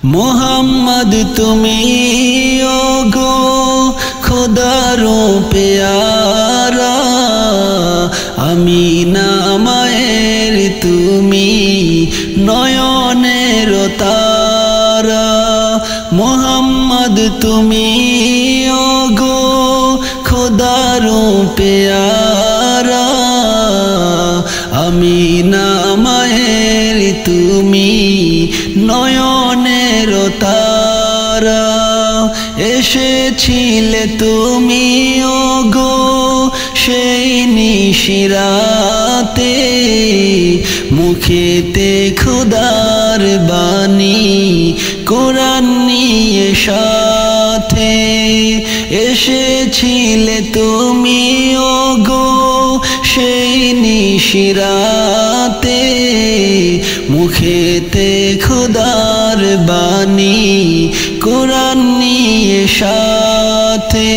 মোহাম্মদ তুমি ওগো খোদারো পেয়ারা, আমিনা মায়ের তুমি নয়নের তারা। মোহাম্মদ তুমি ওগো খোদারো পেয়ারা, আমিনা মায়ের তুমি নয়নের তারা। এসেছিলে তুমি ওগো সেই নিশিরাতে, মুখেতে খোদার বাণী কোরআন নিয়ে সাথে। এসেছিলে তুমি ওগো সেই নিশিরাতে, মুখেতে খোদার বাণী কোরআন নিয়ে সাথে।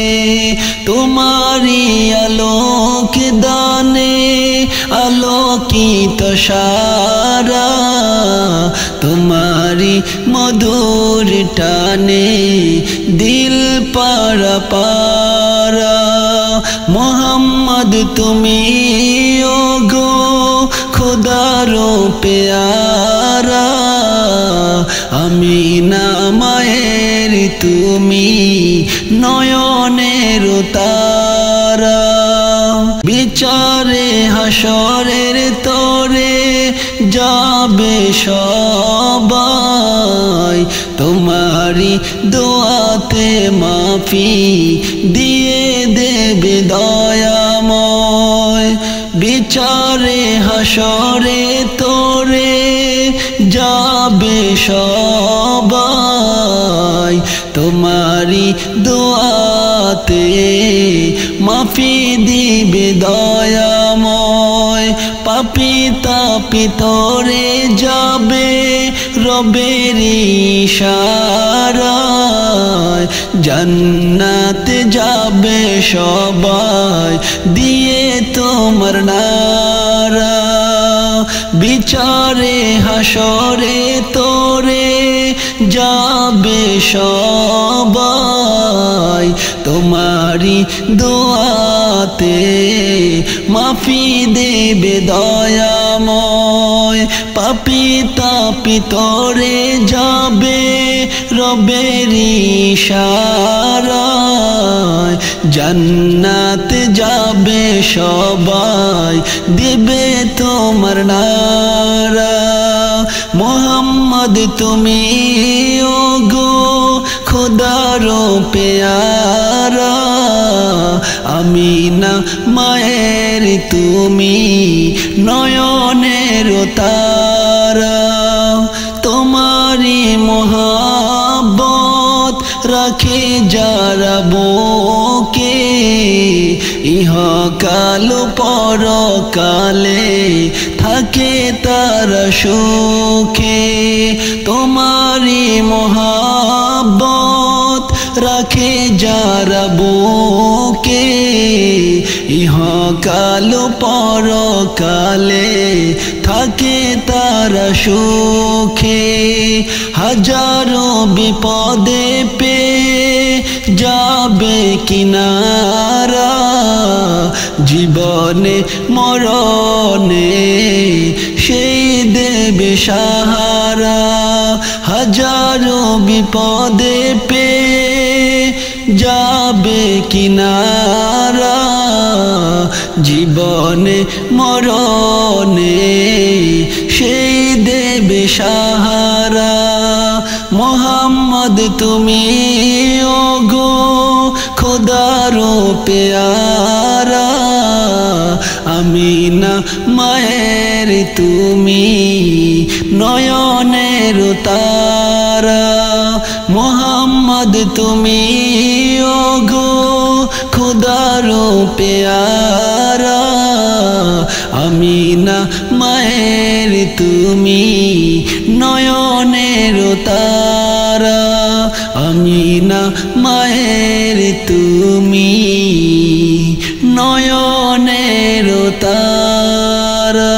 তোমারি আলোক দানে আলোকিত সারা, তোমারি মধুর টানে দিল পারা পারা। মোহাম্মদ তুমি ওগো খোদারো পেয়ারা, আমিনা মায়ের তুমি নয়নের তারা। বিচারে হাসরের তরে যাবে সবাই, তোমারি দোয়াতে মাফি দিয়ে দেবে দয়াময়। বিচারে হাসরে তোরে যাবে সবাই, তোমারি দোয়াতে মাফি দিবে দয়াময়। পাপী তাপী তোরে যাবে রবের ইশারায়, জান্নাত যাবে সবাই দিয়ে তোমার নারা। বিচারে হাসরে তোরে যাবে সবাই, তোমারি দোয়াতে মাফি দেবে দয়াময়। পাপী তাপী তোরে যাবে রবের ইশারায়, জান্নাত যাবে সবাই দেবে তোমার নারা। মোহাম্মদ তুমি ওগো খোদারো পেয়ারা, আমিনা মায়ের তুমি নয়নের তারা। তোমারি মোহাব্বত রাখে যারা বুকে, ইহকাল পরকালে থাকে তারা সুখে। তোমারি মোহাব্বত রাখে যারা বুকে, ইহকাল পরকালে থাকে তারা সুখে। হাজারো বিপদে পেয়ে যাবে কিনারা, জীবনে মরণে সেই দেবে সাহারা। হাজারো বিপদে পেয়ে যাবে কিনারা, জীবনে মরণে সেই দেবে সাহারা। মোহাম্মদ তুমি ওগো খোদারো পেয়ারা, আমিনা মায়ের তুমি নয়নের তারা। মোহাম্মদ তুমি ওগো খোদারো পেয়ারা, আমিনা মায়ের তুমি নয়নের তারা। আমিনা মায়ের তুমি নয়নের তারা।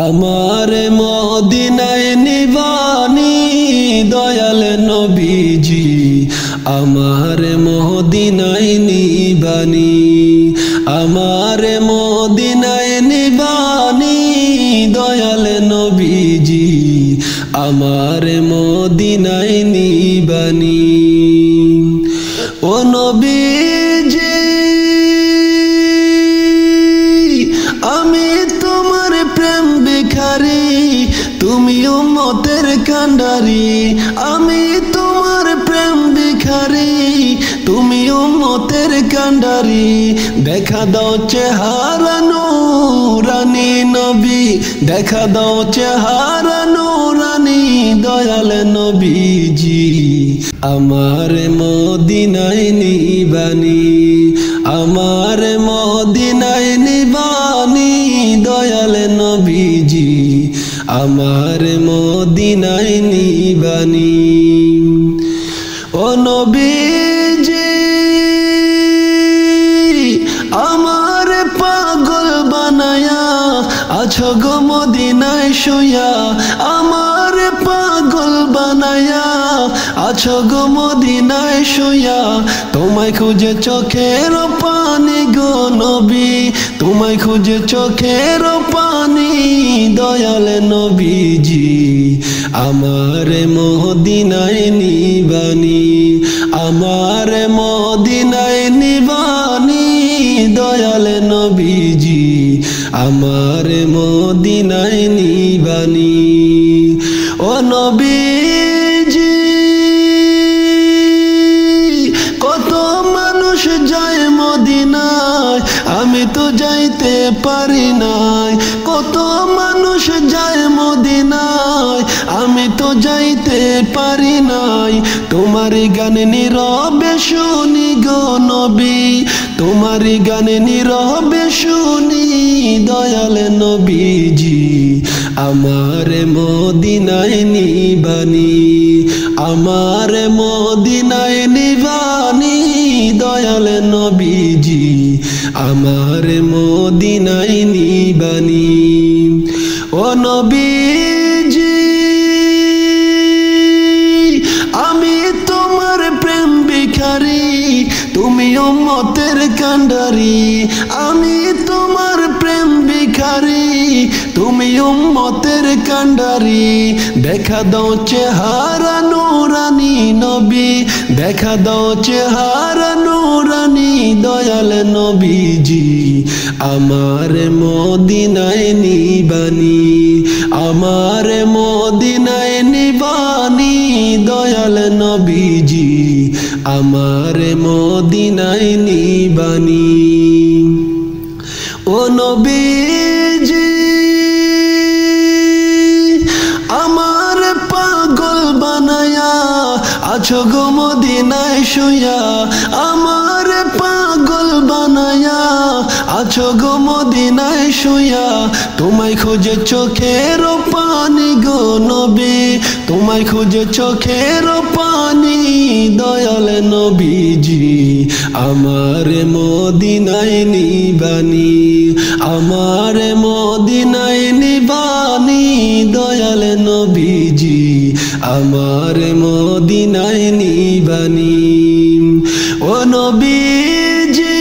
আমার মদিনায় নিবাস আমার মদিনায় নিবানি আমার মদিনায় নিবানি দয়াল নবীজি আমার মদিনায় নিবানি ও নবীজি আমি তোমার প্রেম ভিখারি তুমি উম্মতের কান্ডারি আমি তোমার প্রেম ভিখারি তুমি উম্মতের কান্ডারি দেখা দাও চেহারা নূরানী নবী দেখা দাও চেহারা নূরানী দয়াল নবীজি আমার মদিনায় নিবানি আমার মদিনায় নিবানি দয়াল নবীজি আমার মদিনায় নিবানি ও নবীজি আমার পাগল বানায়া আছো গো মদিনায় শুয়া আমার পাগল বানায়া আছো গো মদিনায় শুয়া তোমায় খুঁজে চোখের পানি গো নবী তোমায় খুঁজে চোখের পানি দয়াল নবীজি আমার মদিনায় নিবানি আমার মদিনায় নিবানি দয়াল নবীজি আমার মদিনায় নিবানি ও নবীজি কত মানুষ যায় মদিনায় আমি তো যাইতে পারি নাই কত মানুষ যায় মদিনায় আমি তো যাইতে পারি নাই তোমার গান নীরবে শুনি গো নবী তোমার গান নীরবে শুনি দয়াল নবীজি আমার মদিনায় নিবানি আমার মদিনায় নিবানি দয়াল নবীজি আমার মদিনায় নিবানি ও নবীজি আমি তোমার প্রেম ভিখারি তুমি উম্মতের কান্ডারি আমি তোমার প্রেম ভিখারি তুমি উম্মতের কান্ডারি দেখা দাও চেহারা নূরানী নবী দেখা দাও চেহারা নূরানী দয়াল নবীজি আমার মদিনায় নিবানি আমার মদিনায় নিবানি দয়াল নবীজি আমার মদিনায় নিবানি ও নবীজি আমার পাগল বানায়া আছো গো মদিনায় শুয়া আমার পাগল বানায়া আছো গো মদিনায় শুয়া তোমায় খুঁজে চোখের পানি গো নবী তোমায় খুঁজে চোখের পানি দয়াল নবীজি আমার মদিনায় নিবানি আমার মদিনায় নিবানি দয়াল নবীজি আমার মদিনায় নিবানি ও নবীজি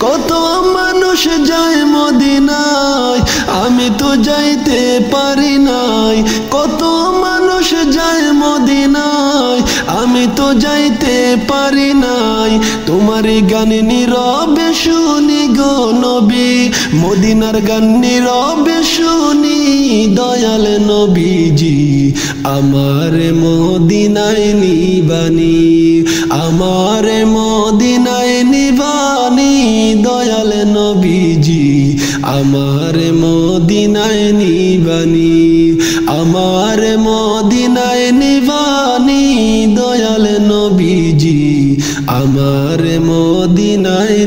কত মানুষ যায় মদিনায় আমি তো যাইতে পারি নাই কত মানুষ যায় মদিনায় আমি তো যাইতে পারি নাই তোমার গান নীরবে শুনি গো নবী মদিনার গান নীরবে শুনি দয়াল নবীজি আমার মদিনায় নিবানি আমার মদিনায় নিবানি দয়াল নবীজি আমার মদিনায় নিবানি আমার মদিনায় নিবানি দয়াল নবীজি আমার মদিনায়